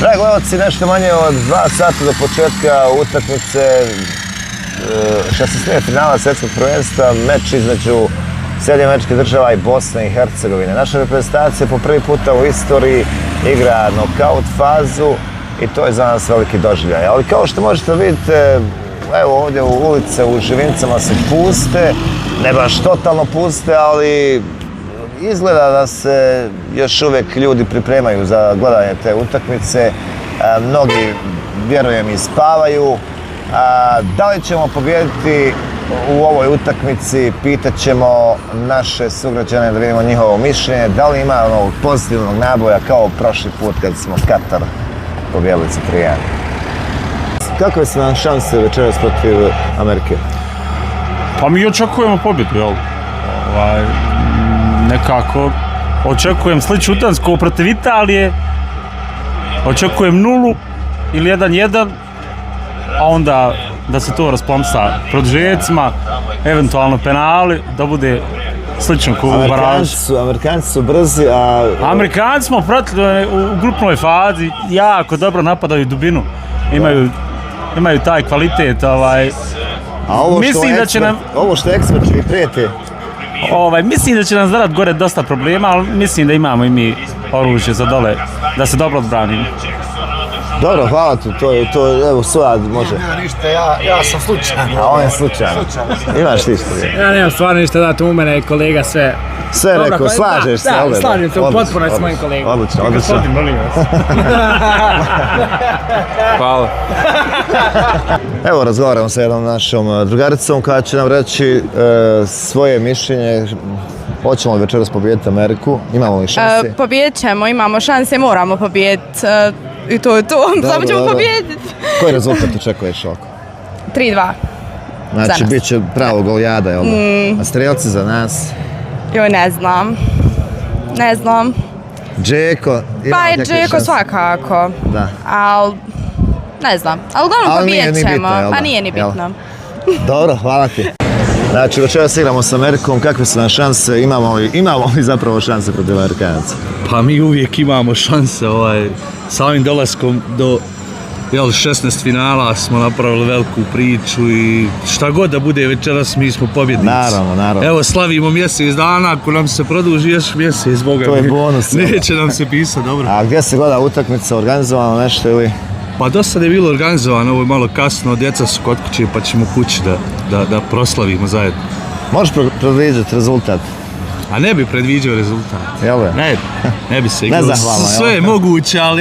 Dragi gledalci, nešto manje od 2 sata do početka utakmice 16. finala svjetskog prvenstva, meč između Sjedinjenih Američkih Država i Bosne i Hercegovine. Naša reprezentacija po prvi puta u istoriji igra nokaut fazu i to je za nas veliki doživljaj. Ali kao što možete vidjeti, evo ovdje u ulice u Živincama se puste, ne baš totalno puste, ali izgleda da se još uvijek ljudi pripremaju za gledanje te utakmice. Mnogi, vjerujem, i spavaju. Da li ćemo pobijediti u ovoj utakmici, pitat ćemo naše sugrađane da vidimo njihovo mišljenje. Da li ima onog pozitivnog naboja kao prošli put kad smo Katar pobijedili sa 3-1? Kakve su nam šanse večeras protiv Amerike? Pa mi očekujemo pobjedu, jel? Nekako očekujem sličnu utakmicu protiv Italije, očekujem 0 ili 1-1, a onda da se to rasplamsa produžecima, eventualno penali, da bude slično kao u baraži. Amerikanci su brzi, a... Amerikanci smo pratili u grupnoj fazi, jako dobro napadaju dubinu, imaju taj kvalitet. A ovo što eksperti prijeti? Mislim da će nam zadat gore dosta problema, ali mislim da imamo i mi oružje za dole, da se dobro odbranimo. Dobro, hvala ti, to evo Suad može. Nema ništa, ja sam slučajan. A on je slučajan. Imaš ti što? Ja nemam stvarno ništa dati, u mene i kolega sve. Sve rekao, slažeš se? Da, slažem se u potpuno s mojim kolegom. Odlično, odlično. Hvala. Evo, razgovaramo sa jednom našom drugaricom koja će nam reći svoje mišljenje. Hoćemo li večeras pobijediti Ameriku? Imamo li šanse? Pobijedit ćemo, imamo šanse, moramo pobijediti. I to je to, samo ćemo pobijediti. Koji rezultat očekuješ ovako? 3-2. Znači, bit će pravo goljada, jel da? A strelci za nas? Joj, ne znam. Ne znam. Džeko? Pa je Džeko svakako. Da. Ali, ne znam. Ali uglavnom pobijedit ćemo. Pa nije ni bitno. Dobro, hvala ti. Znači, večeras igramo s Amerikom, kakve su nam šanse, imamo li zapravo šanse protiv Amerikanaca? Pa mi uvijek imamo šanse, samim dolaskom do 16 finala smo napravili veliku priču i šta god da bude večeras mi smo pobjednici. Naravno. Evo slavimo mjesec dana, ako nam se produži još mjesec, Boga to je bonus. Neće nam se pisati, dobro. A gdje se gleda utakmica, organizovano nešto ili? Pa dosta je bilo organizovano, ovo je malo kasno, djeca su kod kuće pa ćemo kući da proslavimo zajedno. Možeš predviđati rezultat? A ne bi predviđao rezultat. Jel' Ne bi se igralo. Nezahvalno, sve je moguće, ali